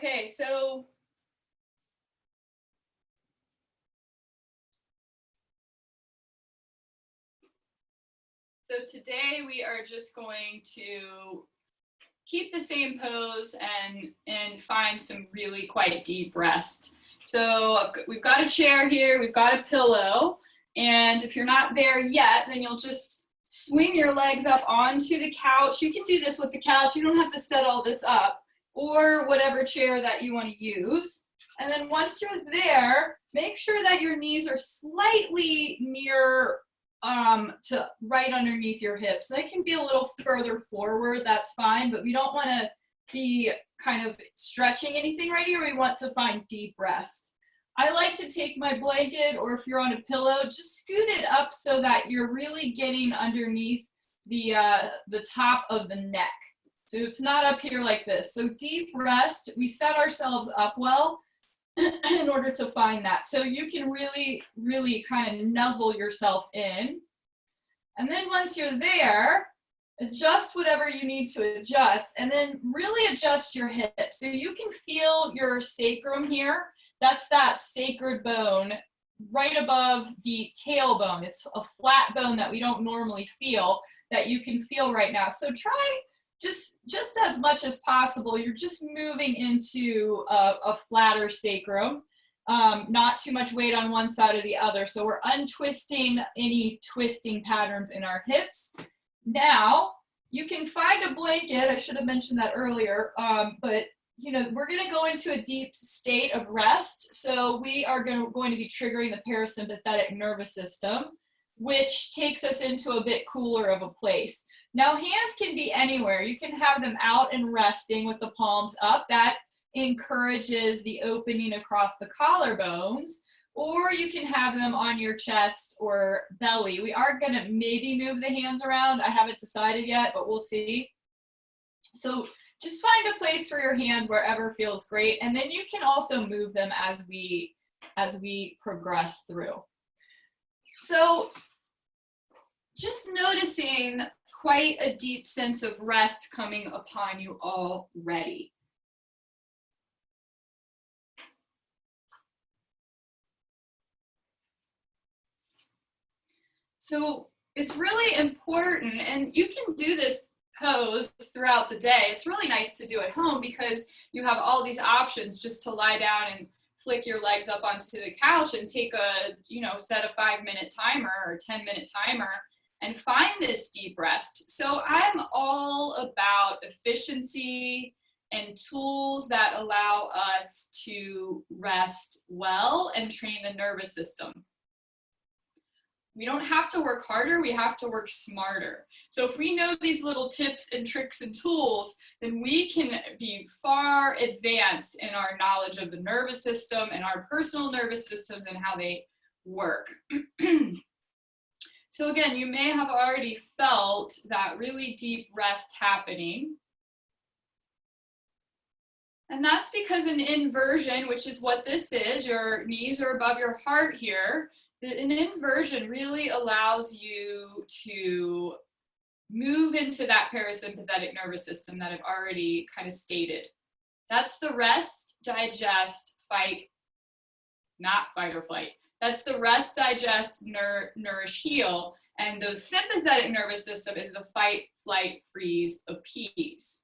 Okay, so today we are just going to keep the same pose and find some really quite deep rest. So we've got a chair here, we've got a pillow, and if you're not there yet, then you'll just swing your legs up onto the couch. You can do this with the couch, you don't have to set all this up, or whatever chair that you want to use. And then once you're there, make sure that your knees are slightly near to right underneath your hips. They can be a little further forward, that's fine, but we don't want to be kind of stretching anything right here. We want to find deep rest. I like to take my blanket, or if you're on a pillow, just scoot it up so that you're really getting underneath the top of the neck. So it's not up here like this. So deep rest, we set ourselves up well in order to find that. So you can really, really kind of nuzzle yourself in. And then once you're there, adjust whatever you need to adjust, and then really adjust your hips. So you can feel your sacrum here. That's that sacred bone right above the tailbone. It's a flat bone that we don't normally feel, that you can feel right now. So try just as much as possible, you're just moving into a flatter sacrum, not too much weight on one side or the other. So we're untwisting any twisting patterns in our hips. Now, you can find a blanket, I should have mentioned that earlier, but you know, we're gonna go into a deep state of rest. So we are going to be triggering the parasympathetic nervous system, which takes us into a bit cooler of a place. Now, hands can be anywhere. You can have them out and resting with the palms up. That encourages the opening across the collarbones, or you can have them on your chest or belly. We are going to maybe move the hands around. I haven't decided yet, but we'll see. So just find a place for your hands wherever feels great, and then you can also move them as we progress through. So just noticing quite a deep sense of rest coming upon you already. So it's really important, and you can do this pose throughout the day. It's really nice to do at home because you have all these options just to lie down and flick your legs up onto the couch and take a, set a 5-minute timer or 10-minute timer and find this deep rest. So I'm all about efficiency and tools that allow us to rest well and train the nervous system. We don't have to work harder, we have to work smarter. So if we know these little tips and tricks and tools, then we can be far advanced in our knowledge of the nervous system and our personal nervous systems and how they work. So again, you may have already felt that really deep rest happening. And that's because an inversion, which is what this is, your knees are above your heart here, an inversion really allows you to move into that parasympathetic nervous system that I've already kind of stated. That's the rest, digest, fight, not fight or flight. That's the rest, digest, nourish, heal. And the sympathetic nervous system is the fight, flight, freeze, appease.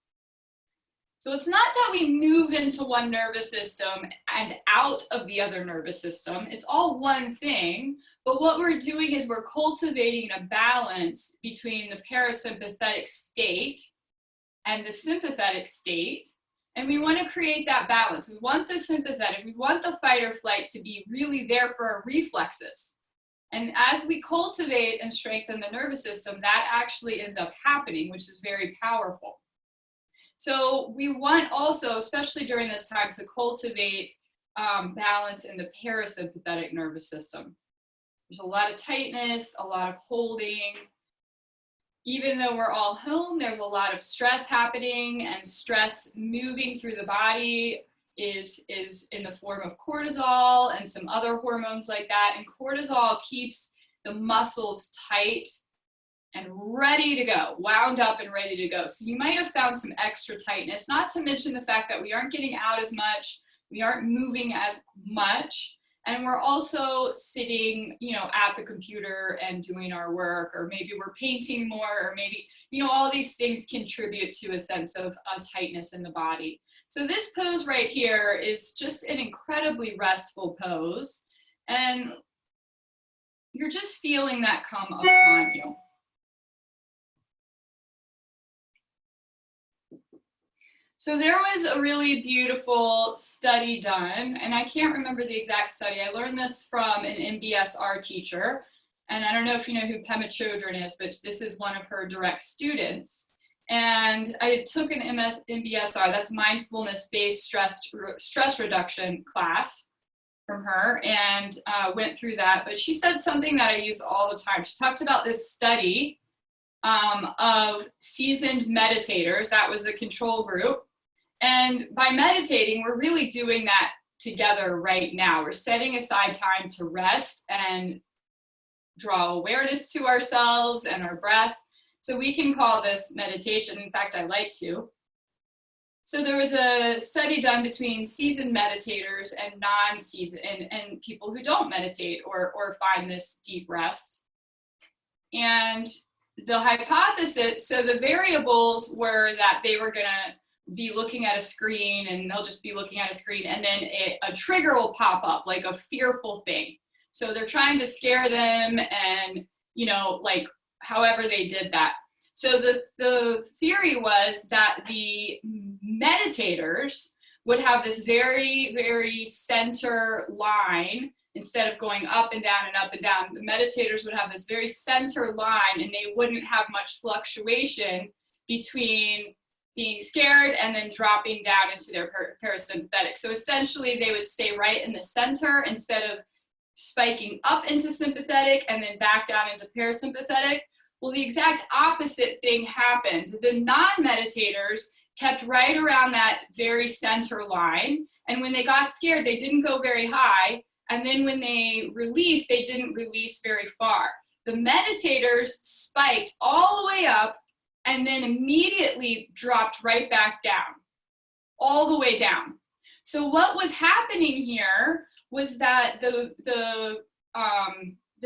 So it's not that we move into one nervous system and out of the other nervous system. It's all one thing. But what we're doing is we're cultivating a balance between the parasympathetic state and the sympathetic state. And we want to create that balance. We want the sympathetic, we want the fight or flight to be really there for our reflexes. And as we cultivate and strengthen the nervous system, that actually ends up happening, which is very powerful. So we want also, especially during this time, to cultivate balance in the parasympathetic nervous system. There's a lot of tightness, a lot of holding. Even though we're all home, there's a lot of stress happening, and stress moving through the body is in the form of cortisol and some other hormones like that. And cortisol keeps the muscles tight and ready to go, wound up and ready to go. So you might have found some extra tightness, not to mention the fact that we aren't getting out as much, we aren't moving as much, and we're also sitting, you know, at the computer and doing our work, or maybe we're painting more, or maybe, you know, all these things contribute to a sense of tightness in the body. So this pose right here is just an incredibly restful pose, and you're just feeling that come upon you. So there was a really beautiful study done, and I can't remember the exact study. I learned this from an MBSR teacher, and I don't know if you know who Pema Chodron is, but this is one of her direct students. And I took an MBSR, that's mindfulness-based stress reduction class from her, and went through that. But she said something that I use all the time. She talked about this study of seasoned meditators. That was the control group. And by meditating, we're really doing that together right now. We're setting aside time to rest and draw awareness to ourselves and our breath. So we can call this meditation. In fact, I like to. So there was a study done between seasoned meditators and non-seasoned and people who don't meditate or find this deep rest. And the hypothesis, so the variables were that they were gonna be looking at a screen, and they'll just be looking at a screen, and then a trigger will pop up, like a fearful thing. So they're trying to scare them, and, you know, like however they did that. So the theory was that the meditators would have this very, very center line. Instead of going up and down and up and down, the meditators would have this very center line, and they wouldn't have much fluctuation between being scared and then dropping down into their parasympathetic. So essentially they would stay right in the center instead of spiking up into sympathetic and then back down into parasympathetic. Well, the exact opposite thing happened. The non-meditators kept right around that very center line, and when they got scared, they didn't go very high, and then when they released, they didn't release very far. The meditators spiked all the way up and then immediately dropped right back down, all the way down. So what was happening here was that the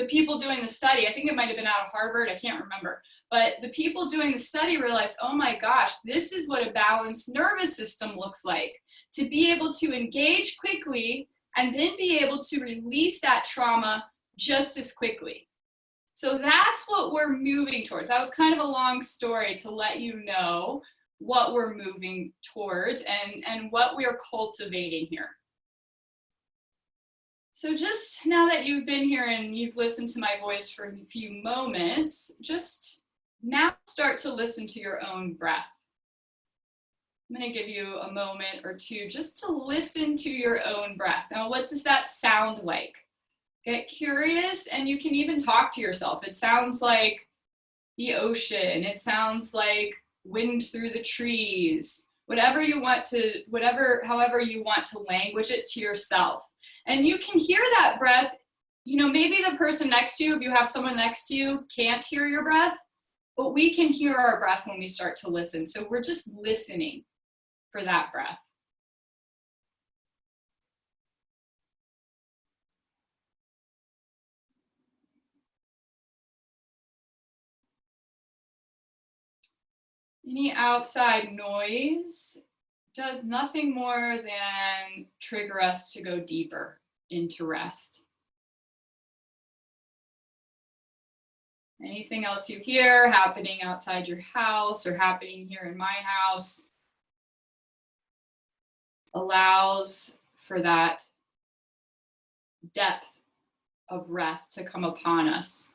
people doing the study, I think it might have been out of Harvard, I can't remember, but the people doing the study realized, oh my gosh, this is what a balanced nervous system looks like. To be able to engage quickly and then be able to release that trauma just as quickly. So that's what we're moving towards. That was kind of a long story to let you know what we're moving towards and what we're cultivating here. So just now that you've been here and you've listened to my voice for a few moments, just now start to listen to your own breath. I'm going to give you a moment or two just to listen to your own breath. Now, what does that sound like? Get curious, and you can even talk to yourself. It sounds like the ocean. It sounds like wind through the trees. However you want to language it to yourself. And you can hear that breath. You know, maybe the person next to you, if you have someone next to you, can't hear your breath, but we can hear our breath when we start to listen. So we're just listening for that breath. Any outside noise does nothing more than trigger us to go deeper into rest. Anything else you hear happening outside your house or happening here in my house allows for that depth of rest to come upon us.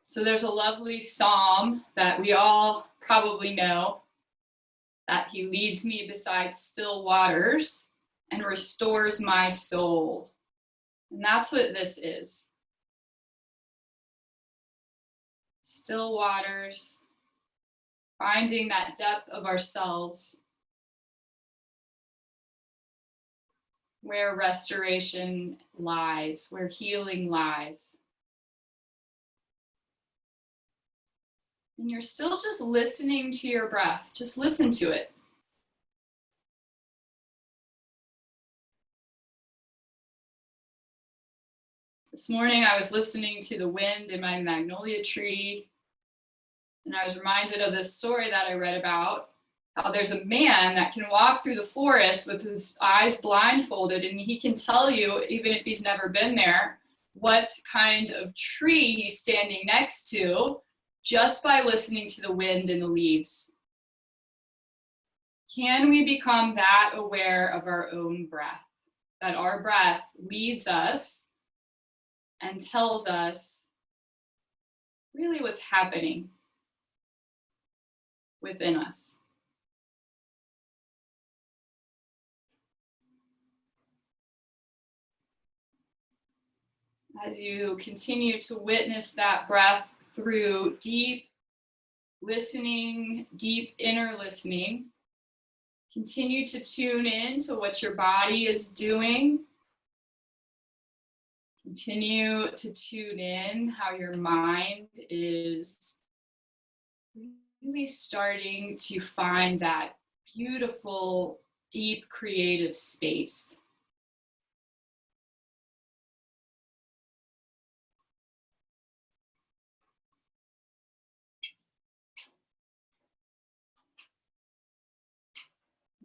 So there's a lovely psalm that we all probably know, that he leads me beside still waters and restores my soul. And that's what this is. Still waters, finding that depth of ourselves where restoration lies, where healing lies. And you're still just listening to your breath. Just listen to it. This morning I was listening to the wind in my magnolia tree, and I was reminded of this story that I read about, how there's a man that can walk through the forest with his eyes blindfolded, and he can tell you, even if he's never been there, what kind of tree he's standing next to just by listening to the wind and the leaves. Can we become that aware of our own breath, that our breath leads us and tells us really what's happening within us? As you continue to witness that breath through deep listening, deep inner listening, continue to tune in to what your body is doing. Continue to tune in how your mind is really starting to find that beautiful, deep, creative space.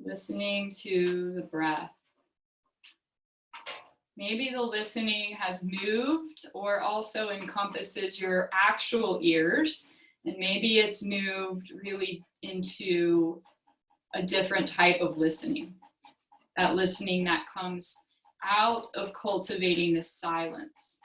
Listening to the breath. Maybe the listening has moved or also encompasses your actual ears, and maybe it's moved really into a different type of listening. That listening that comes out of cultivating the silence.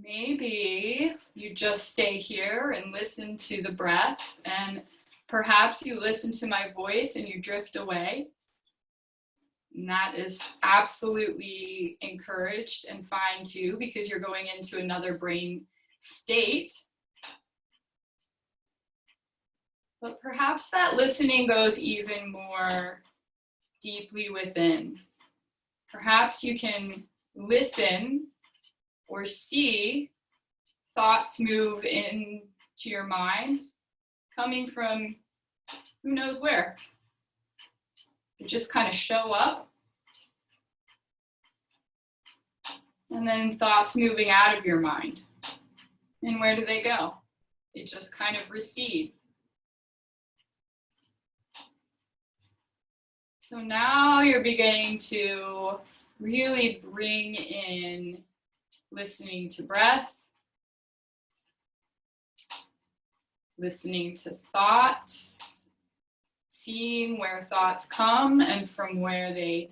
Maybe you just stay here and listen to the breath, and perhaps you listen to my voice and you drift away. And that is absolutely encouraged and fine too, because you're going into another brain state. But perhaps that listening goes even more deeply within. Perhaps you can listen or see thoughts move into your mind, coming from who knows where. They just kind of show up, and then thoughts moving out of your mind. And where do they go? They just kind of recede. So now you're beginning to really bring in listening to breath, listening to thoughts, seeing where thoughts come and from where they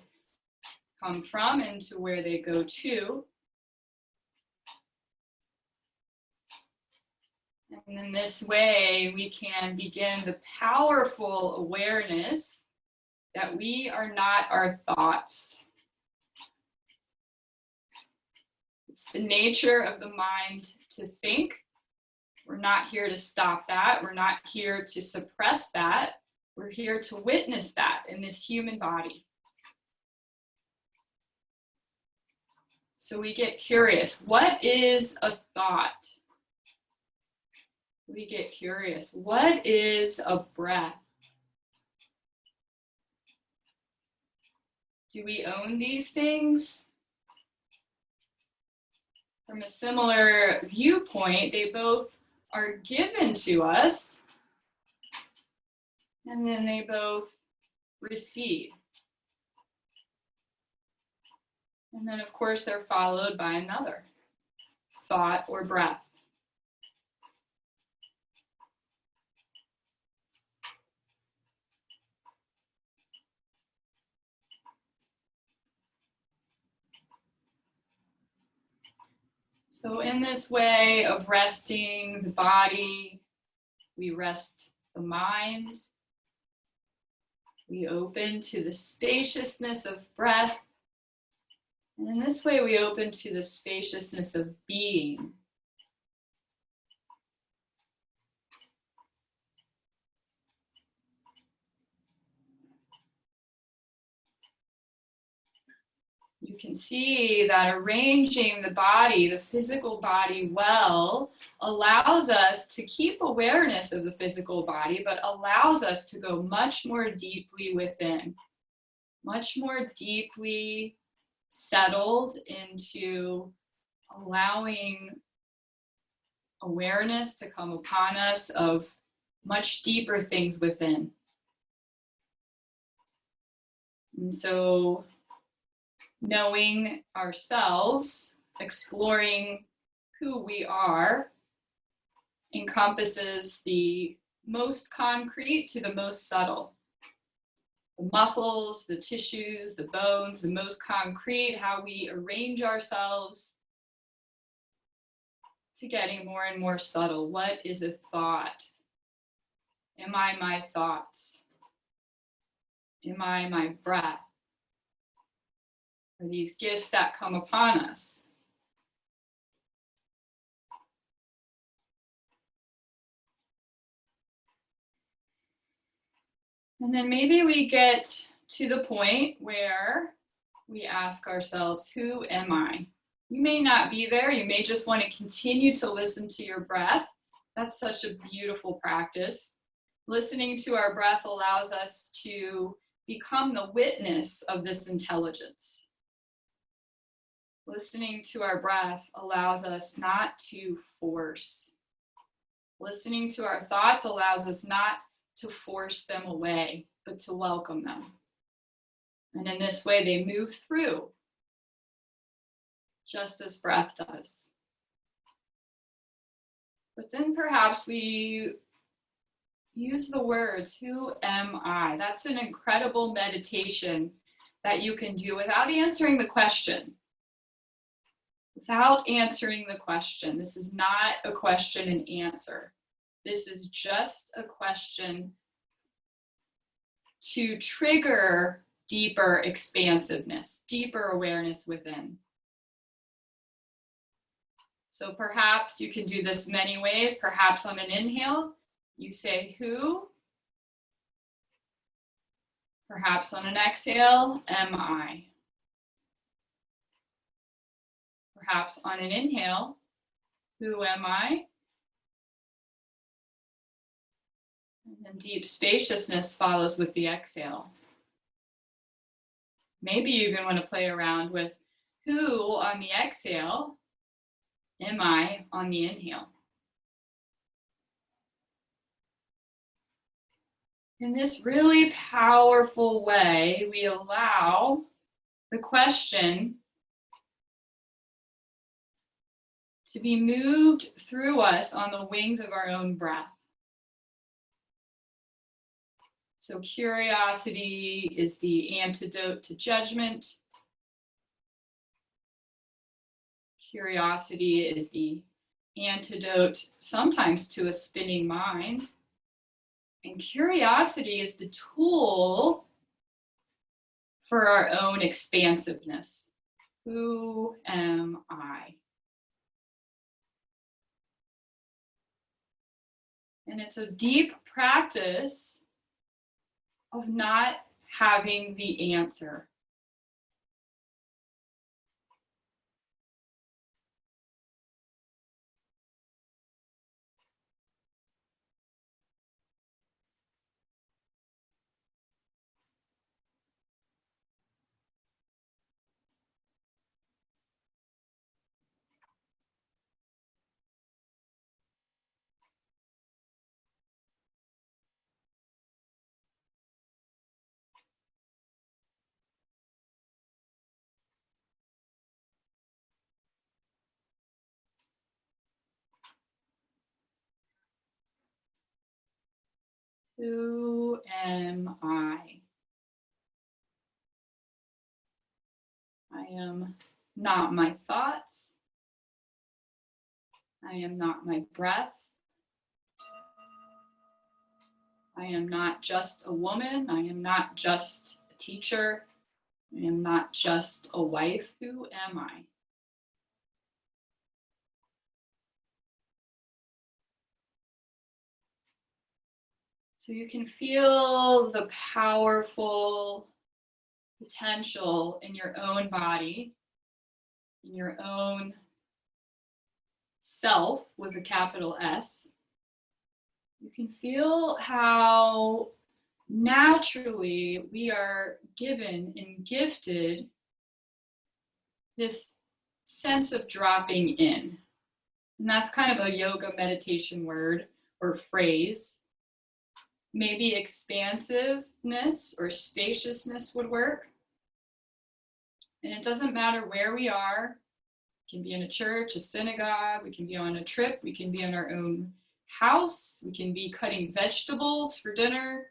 come from and to where they go to. And in this way, we can begin the powerful awareness that we are not our thoughts. It's the nature of the mind to think. We're not here to stop that. We're not here to suppress that. We're here to witness that in this human body. So we get curious. What is a thought? We get curious. What is a breath? Do we own these things? From a similar viewpoint, they both are given to us, and then they both recede. And then, of course, they're followed by another thought or breath. So in this way of resting the body, we rest the mind. We open to the spaciousness of breath. And in this way, we open to the spaciousness of being. You can see that arranging the body, the physical body well, allows us to keep awareness of the physical body, but allows us to go much more deeply within, much more deeply settled into allowing awareness to come upon us of much deeper things within. And so knowing ourselves, exploring who we are, encompasses the most concrete to the most subtle. The muscles, the tissues, the bones, the most concrete, how we arrange ourselves, to getting more and more subtle. What is a thought? Am I my thoughts? Am I my breath? Are these gifts that come upon us? And then maybe we get to the point where we ask ourselves, who am I? You may not be there. You may just want to continue to listen to your breath. That's such a beautiful practice. Listening to our breath allows us to become the witness of this intelligence. Listening to our breath allows us not to force. Listening to our thoughts allows us not to force them away, but to welcome them. And in this way, they move through, just as breath does. But then perhaps we use the words, who am I? That's an incredible meditation that you can do without answering the question. Without answering the question. This is not a question and answer. This is just a question to trigger deeper expansiveness, deeper awareness within. So perhaps you can do this many ways. Perhaps on an inhale, you say who. Perhaps on an exhale, am I. Perhaps on an inhale, who am I? And then deep spaciousness follows with the exhale. Maybe you're going to want to play around with who on the exhale, am I on the inhale. In this really powerful way, we allow the question to be moved through us on the wings of our own breath. So curiosity is the antidote to judgment. Curiosity is the antidote sometimes to a spinning mind. And curiosity is the tool for our own expansiveness. Who am I? And it's a deep practice of not having the answer. Who am I? I am not my thoughts. I am not my breath. I am not just a woman. I am not just a teacher. I am not just a wife. Who am I? So you can feel the powerful potential in your own body, in your own self with a capital S. You can feel how naturally we are given and gifted this sense of dropping in. And that's kind of a yoga meditation word or phrase. Maybe expansiveness or spaciousness would work. And it doesn't matter where we are. We can be in a church, a synagogue, we can be on a trip, we can be in our own house, we can be cutting vegetables for dinner,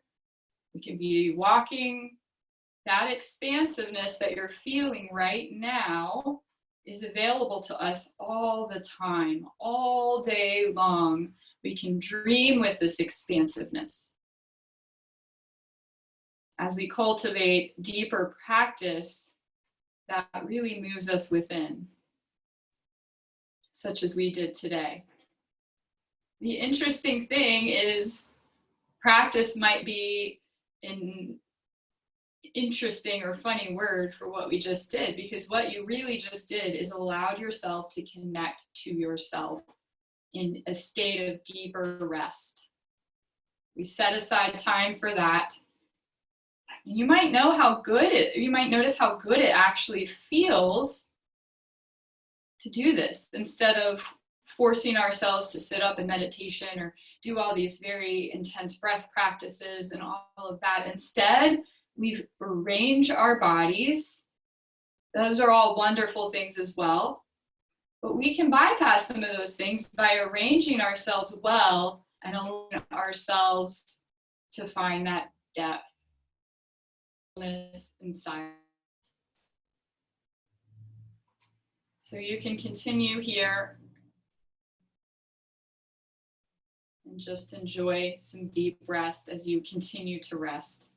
we can be walking. That expansiveness that you're feeling right now is available to us all the time, all day long. We can dream with this expansiveness. As we cultivate deeper practice, that really moves us within, such as we did today. The interesting thing is practice might be an interesting or funny word for what we just did, because what you really just did is allowed yourself to connect to yourself in a state of deeper rest. We set aside time for that. You might know how good you might notice how good it actually feels to do this instead of forcing ourselves to sit up in meditation or do all these very intense breath practices and all of that. Instead, we arrange our bodies. Those are all wonderful things as well. But we can bypass some of those things by arranging ourselves well and allowing ourselves to find that depth and silence. So you can continue here and just enjoy some deep rest as you continue to rest.